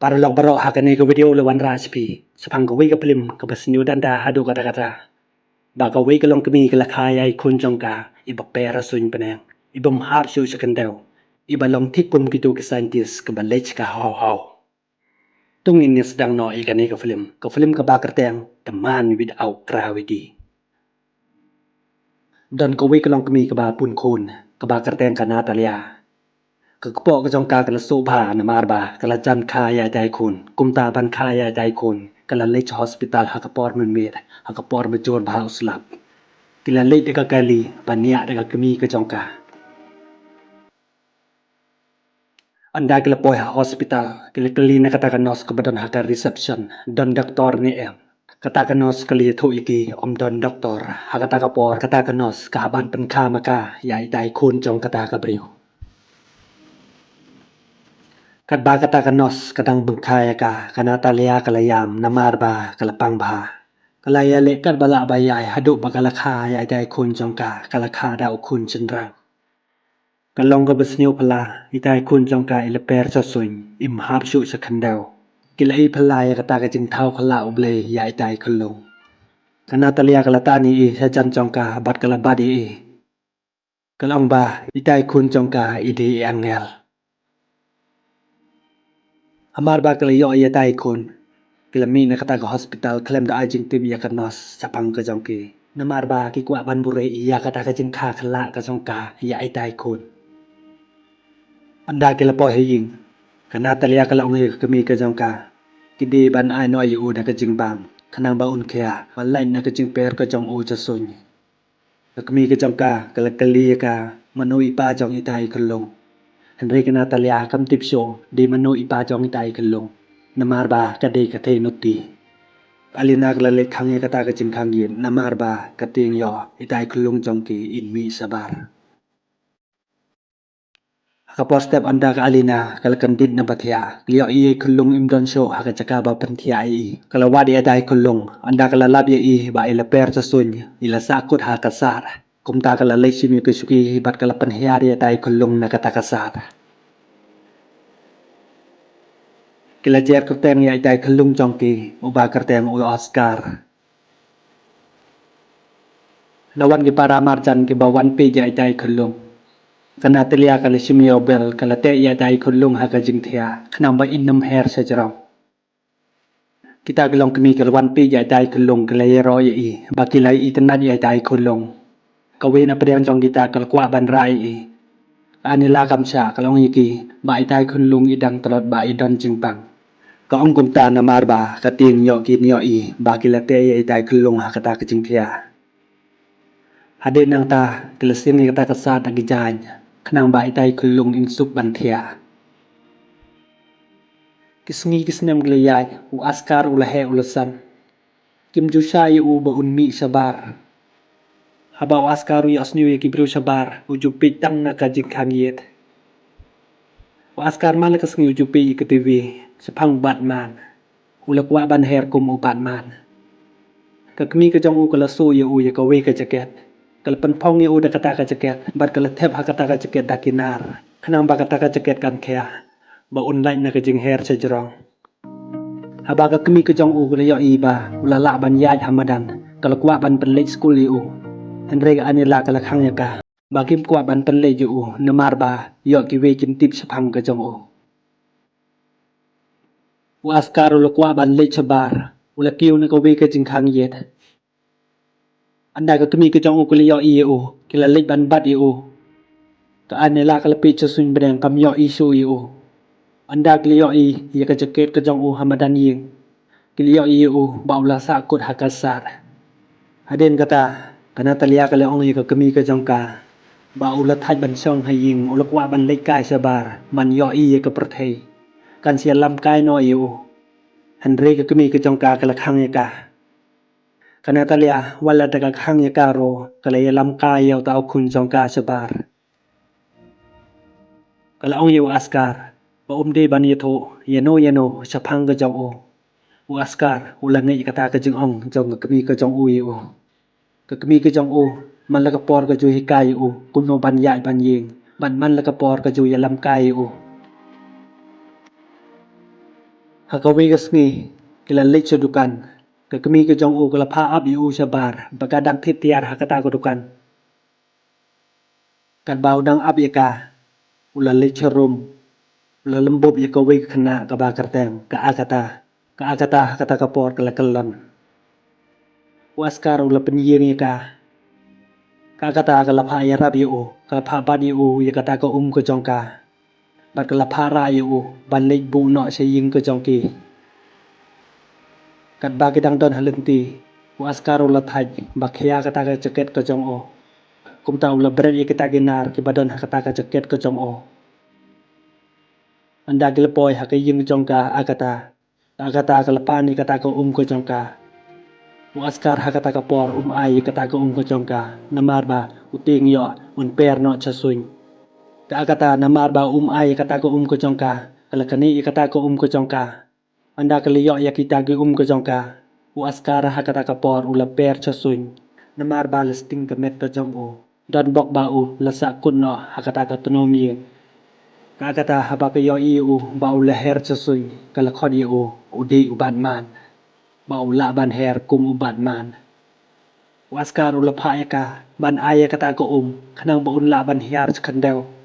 Para log baro hakani ke video lewan rasipi. Sepang ke wika pelim ke basnyu danda hadu kata-kata. Baka wika long kemi ke lakaya I kun jongka iba pera suin penang. Iba mahar syu sekendau. Iba long tik pum gitu ke saintis ke balej ka hau-hau. Tung ini sedang no ikani ke film. Ke film ke bakar teng teman wid au krawidi. Dan ke wika long kemi ke ba pun kun ke bakar teng kana talia. Kekepok ke jongka kala subha na marba kala jan kaya dai kun kumta ban kaya dai kun kala lech hospital hakapor men mir hakapor bejor bhau slap kila lech deka kali bania deka kemi ke jongka anda kala poi hospital kila kali na katakan nos ke badan haka reception don doktor ni katakan nos kali thu iki om don doktor hakata kapor katakan nos kahaban penkha maka yai dai kun jong kata kabriu Kat ba kata kanos kadang bengkai ka kanata lia kalayam namarba kalapang ba kalaya le kat bala bayai hadu bakalakha ya dai kun jongka kalakha da kun chendra kalong ka besniu pala itai kun jongka ileper sosuin im hap shu sakhandau kila I pala ya kata ka jing thau khala uble ya itai kulung kanata lia kalata ni sa jan jongka bat kalabadi kalong ba itai kun jongka idi angel Amar ba kala yo ya dai kun kila mi na kata ka hospital klem da ajing tib ya kanos sapang ka jongki namar ba ki kwa ban bure ya kata ka jing kha khala ka jongka ya ai dai kun anda kila po hiying kana talia kala ongi ka mi ka jongka kidi ban ai no yu na ka jing bang kanang ba un kya walai na ka jing per ka jong u cha sun ka mi ka jongka kala kali ka manui pa jong I dai kulung Henry Natalia kam tip show di manu ipa jong itai kelong namarba kade kate nuti alina klale khange kata ka jing khangin namarba kating yo itai kelong jongki inmi sabar kapos step anda ka alina kalkan din na bathia liyo I kelong imdon show haka chaka ba panthia I kalawadi itai kelong anda kala labye I ba ila per sa sun ila sakut haka sar kumta kala leisimi kusuki bat kala panhiari itai kelong na kata kasar Kila jer kerteng ya itai kelung jongki uba kerteng u Oscar. Lawan ki para marjan ki bawan pe ya itai kelung. Kana telia kala simio bel kala te ya itai kelung haka jing thia. Kana ba innam her sejarong. Kita gelong kemi kelwan pe ya itai kelung kala yero ya I. Bakila I tenan ya itai kelung. Kawe na pedang jong kita kala kwa ban rai I. Anila kamsha kalong iki ba itai kelung idang telot ba idon jing bang. Ka ong kum ta na marba ka ting yo ki nyo I ba ki la te ye dai kulung ha kata ka jing thia hade nang ta klesim ni kata ka sa ta gi jan khnang ba dai kulung in sup ban thia kisngi kisnem gle yai u askar u la he u san kim ju sha u ba un mi sabar haba u askar u yasnu ye ki bru sabar u ju pi tang na ka jing khang yet u askar man ka sngi u ju pi ka tv sepang batman ulak wa ban her kum u batman ka kmi ka jong u kala su ye u ye ka we ka jacket kala pan phong ye u da kata ka jacket bat kala thep ha kata ka jacket da kinar khanang ba kata ka jacket kan khya ba online na ka jing her che jrong ha ba ka kmi ka jong u kala yo I ba ulala ban ya hamadan kala kwa ban pen late school ye u henre ka anila kala khang ya ka ba kim kwa ban pen le ye u namar ba yo ki we kin tip sepang ka jong u askar ula kwa ban le chabar ula kiu na ko we ka jing khang yet anda ka kemi ka jong u kuli yo I u kila le ban bat I u ka ane la kala pi chasun breng kam yo I su I u anda kili yo I ya ka jacket ka jong u hamadan ying kili yo I u ba ula sa kut hakasar haden kata kana talia kala ong ka kemi ka jong ka ba ula thaj ban song haying ula kwa ban le kai sabar man yo I ka perthei kan sia lam kai no I u Henry ka kemi ka jong ka kala khang ya ka kana talia wala ta ka khang ya ka ro kala ya lam kai yo ta kun jong ka sabar kala ong yu askar ba de ban ye tho ye no sapang ka jong u askar ula ngai kata ka jing ong jong ka kemi ka jong u yu ka kemi ka jong u man la ka por ka ju hi kai u kun no ban ya ban ying ban man la ka por ka ju ya lam kai u Hakawi kasngi kila lech dukan kekemi ke jong u kala pha up yu sabar baka dak thit tiar hakata ko dukan kan bau dang up yaka ula lech rum ula lembub yakawi khna ka ba karteng ka akata hakata kapor kala kalan waskar ula penyir yaka ka akata kala pha yarab yu kala pha ban yu yakata ko ko jongka bat kala pha ra yu ban lech bu no se yin ko jongki kat ba ki dang don halenti waskar ula thaj bakhya kata ka jaket ko jong o kumta ula bred kita ginar ki badon hakata ka jaket ko jong o anda gilpoy hakayin jongka akata kala pani kata ko ko jongka waskar hakata ka por ai kata ko ko jongka namar ba uting yo un per no chasuin ka akata namar ba ai kata ko ko jongka kala kani kata ko ko jongka anda kali yo ya kita gi ko jongka waskar hakata ka por ula per chasuin namar ba listing ka met ko jong o dan bok ba lasa kun no hakata ka tonomi ka akata haba ka yo ba ula her chasui kala khodi udi uban man ba ula ban her kum uban man waskar ula pha ka ban ai kata ko khanang ba ula ban hiar khandel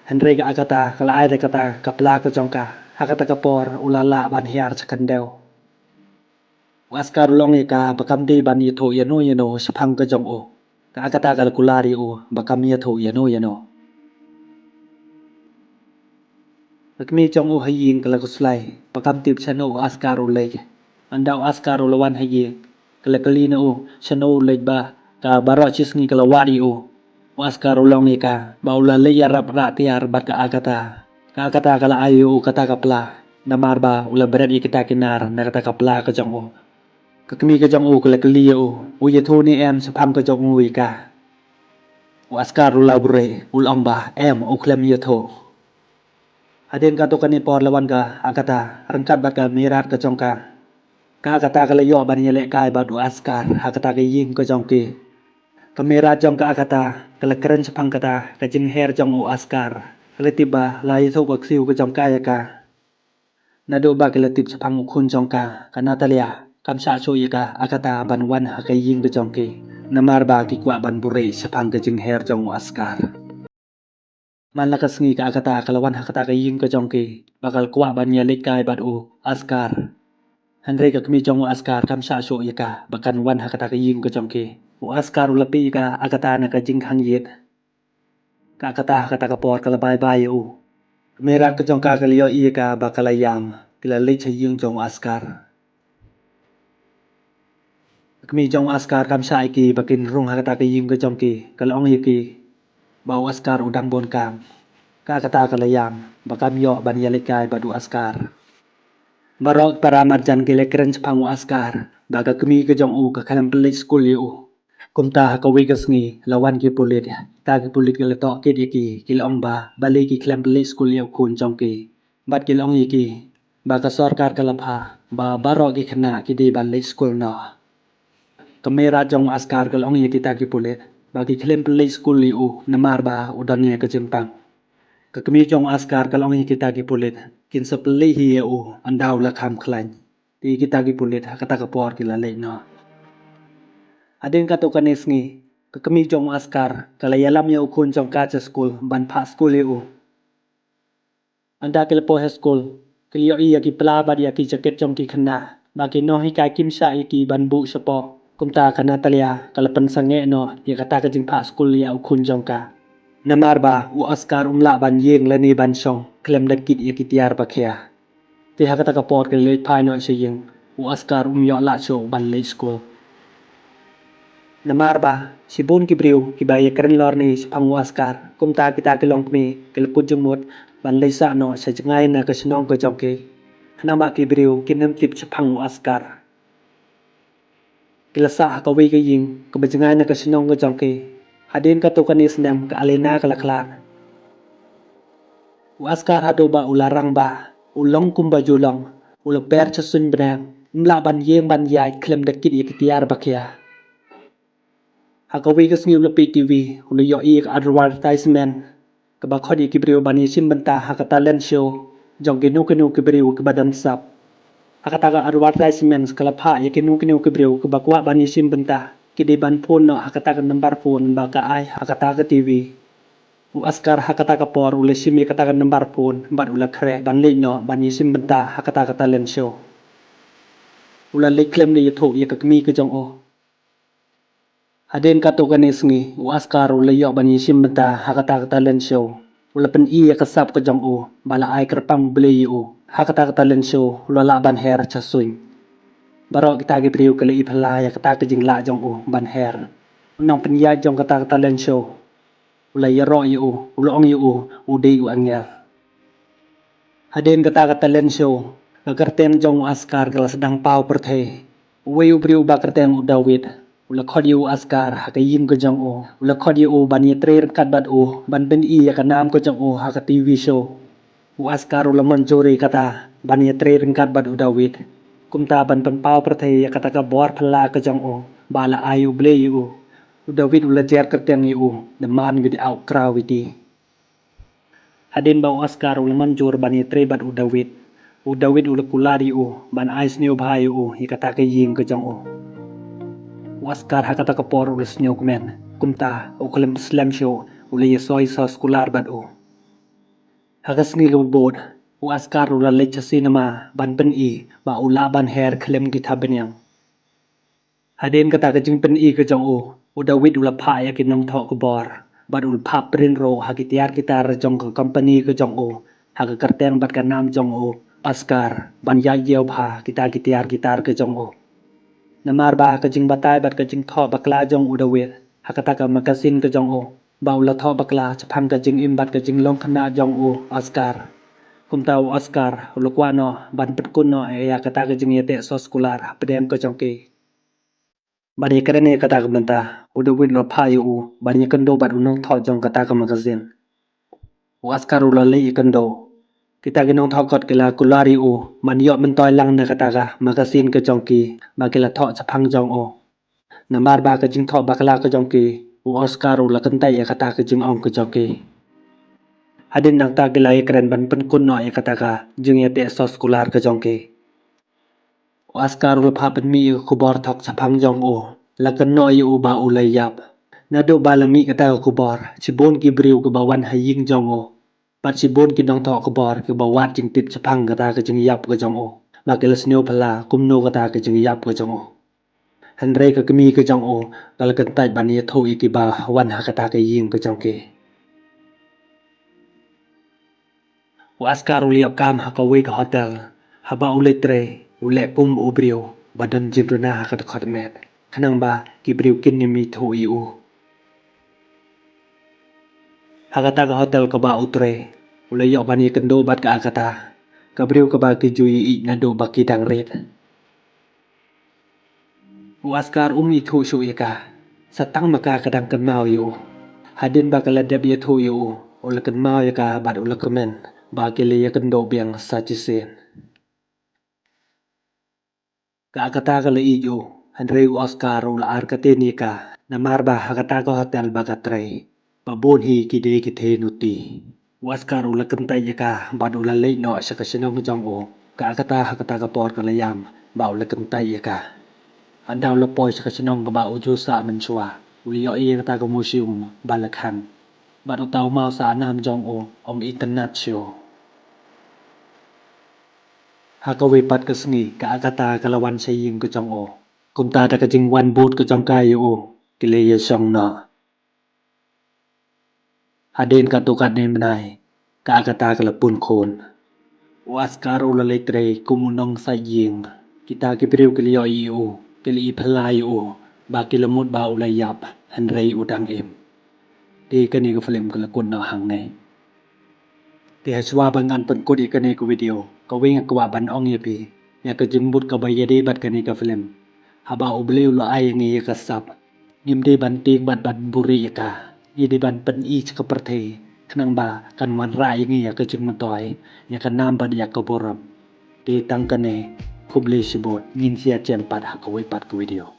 Henry ka akata kala ai kata kapla ko jongka hakata ka por ula la ban hiar khandel waskar long ka bakam di ban yitho yano sapang ka jong o ka akata kala kulari bakam yitho yano Kami jong hayin kala kuslai bakam tip chano askar ulej andau askar ulawan hayin kala kalina chano ulej ba ka baro chisngi kala wari askar ulong ka baula le yarap ra tiar bat ka akata kala ayu kata kapla namar ba ula berat kita kinar na kata kapla ka jong kami ka jong kala kali yatho ni em sapam ka jong ka askar ula bure ulong ba em klem yatho Aden ka to kani por lawan ka akata rangkat bat ka mirat ka jongka ka akata kala yo ban yele kai bat askar hakata ka yin ko jongki kamera jong ka akata kala keren sapang kata ka jing her jong askar kala tiba la yitho ka siu ka jongka ya ka nado ba kala tip sapang khun jongka ka natalia kam sa so ka akata ban wan ha ka yin ka jongki namar ba ki kwa ban bure sapang ka jing her jong askar Man lakas ngi ka akata kalawan hakata ka yin ka jongki bakal kwa ban ya lekai bat askar Henry ka kami jong askar kam sa so yaka bakan wan hakata ka yin ka jongki askar ulapi ka akata na ka jing hang yet ka akata hakata ka por kala bye bye merat ka jongka kaliyo ka bakala yam kila le yin jong askar kami jong askar kam sa ki bakin rung hakata ka yin ka jongki kala ong yaki bau askar udang bon kam ka kata kalayam bakam yo ban yalikai badu askar barok para marjan kile keren sepangu askar baga kemi ke jong ka kalam pelik skul kumta ka wigas ngi lawan ki pulit ta ki pulit kile to ki kile ong ba bali ki kalam pelik skul kun jong ki bat kile ong ki baga sarkar kalapha ba barok ki khna ki di ban le skul no kamera jong askar kal ong ki ta ki pulit bagi kalam pelik skul namar ba udan ye ke jempang kami jong askar kalong kita ki pulit kin sepeli hi andau la kham khlain ti kita ki pulit kata ka por ki la le no adin ka to kanis ngi kami jong askar kala yalam ye kun jong ka cha school ban pha school anda ke po school ki yo ki pla ba dia ki jacket jong ki khna ba ki no hi ka kim sa ki ban bu sapo kumta kana talia kala pen sange no ye kata ka jing pha school ya kun jong ka namar ba askar la ban yeng la ni ban song klem da kit ye kitiar ba khia ti hakata ka por ke le phai no se yeng askar yo la so ban le school namar ba sibun ki briu ki ba ye kren lor ni pang askar kumta kita ke long mi ke le put jumut ban le sa no se jangai na ka snong ko jong ke nama ki briu kinem tip pang askar kila sa ka wi ke ying ka ba jangai na ka snong ko jong ke Adin ka to kanis nem ka alena kala klak askar hado ba ularang ba ulong kumba julong ula per cha sun brang mla ban yeng ban yai klem da kit yetiar bakia hakawi ka sngiu la PTV ula yo advertisement ka ba khodi ki brio bani sim banta hakata len show jong ki nu ki brio ki badan sap hakataga advertisement kalapha ya kinu kebreu ke bakwa ban yisim bentah kide ban phone no hakataga number phone baka ai hakataga TV u askar hakataga por ule sim hakataga number phone ban ula kre ban le no ban yisim bentah hakataga talent show ula le klem ni yatho ya kakmi ke jong o Aden kato ganis ngi u askar ula yo ban yisim bentah hakataga talent show ula pen I ya kasap ke jong o bala ai kerpang beli u hakataga talent show ula la ban her chasuin Barok kita ke priu kali ipala ya kata ke jingla jong u ban her. Nong penya jong kata talent show. Ula ya ro yu ula ong yu udi u angel. Haden kata talent show. Kakerten jong askar kala sedang pau perthe. Uwe u priu ba kerten u David. Ula khod yu askar hakayim ke jong u. Ula khod yu ban yetre kat bat u ban ben I ya kanam ke jong u haka TV show. U askar ula mencuri kata ban yetre kat bat u David. Kumta ban pau perthe ya kata ka bor phala ke jong o bala ayu ble yu David ula jer kerteng yu the man with the out gravity hadin ba Oscar ula manjur ban yetre bat u David ula kulari yu ban ais new bha yu hi kata ka ying ke jong o Oscar ha kata ka por ula snyok men kumta u klem slam show ula yesoi sa skular bat u hagas ni lu bod u askar ula lecha cinema ban ben I ba ula ban her klem kita benyang Haden kata ke jing pen I ke jong u David ula pha ya kinong tho ke bor ban ul pha prin ro ha kitiar kita jong ke company ke jong u ha ke kerteng bat ka nam jong u askar ban ya yeu pha kita kitiar gitar ke jong u namar ba ke jing batai bat ke jing tho bakla jong u David ha kata ka magasin ke jong u ba ula tho bakla chapang ke jing im bat ke jing long khana jong u askar kumta u askar ula kwa no ban pet kun no ya kata ke jing yete so skular pedem ke jong ke Bani kerene kata ke benta udah win lo payu bani kendo bat unong tho jong kata ke magazin u askar ula le kendo kita ginong tho kot kila kulari u man yo mentoy lang na kata ka magazin ke jong ki ba kila tho chapang jong o nambar ba ke jing tho bakla ke jong ki u Oscar ula kentai ya kata ke jing ong ke jong ki hadin nang ta kila keren ban pen kun no ya kata ka jing ya te sos kular ke jong ki Oscar ul pha pen mi kubor thok chapang jong o lakan no yu ba ulay yap na do balami kata kubor chibon ki briu ke bawan haying jong o pat chibon ki dong tho kubor ke bawat jing tit chapang kata ke jing yap ke jong o ba ke lesnyo phala kumno kata ke jing yap ke jong o Henry ke kemi ke jong o kala kan tai ban ye tho ki ba wan ha kata ke ying ke jong ke Oscar ul yap kam ha ka we ke hotel haba ulay tre ule pum ubriu badan jibruna ha ka met kanang ba kibriu kin ni mi tho yu Hakata ka hotel ka ba utre ule yo bani kendo bat ka akata kabriu ka ba ki jui I na do ba ki dang ret u askar I tho shu ka satang maka kadang kan mau yu hadin ba kala deb ye tho yu ule kan mau ya ka bat ule komen ba ki le ya kendo biang sa chi sen ka akata ka le I yu Henry Oscar ule ar ka te ni ka namar ba hakata ka hotel ba ka tre babon hi ki de ki the nuti Oscar ula kentai ka bad ula le no sa kasinong jong o ka hakata ka por ka layam ba ula kentai ka anda ula poi sa kasinong ka ba uju sa men chua uli yo I kata ka museum balakhang bad utaw mau sa nam jong o om internet show hakawi pat ka sngi ka akata ka lawan sa ying ka jong o kumta ta ka jing wan boot ka jong ka yu kile ye song no Haden ka tukat ne menai ka kata ka lapun khon Oscar ula letre kumunong sa ying kita ki priu ki yo yu ki li phala yu ba ki lamut ba ula yap Henry udang em ti ka ni ka film ka lakun no hang ne ti haswa bangan pen ko di ka ni ko video ka wing ka wa ban ong ye pi ya ka jimbut ka ba ye di bat ka ni ka film haba ubliu lo ai ngi ka sap nim di ban ting bat ban buri ka di ban pen I ka perthe kanang ba kan wan ra ngi ya ka jing matoy ya ka nam bat ya ka boram ti tang ka ne kubli sibot ngin sia chen pat ha ka we pat ka video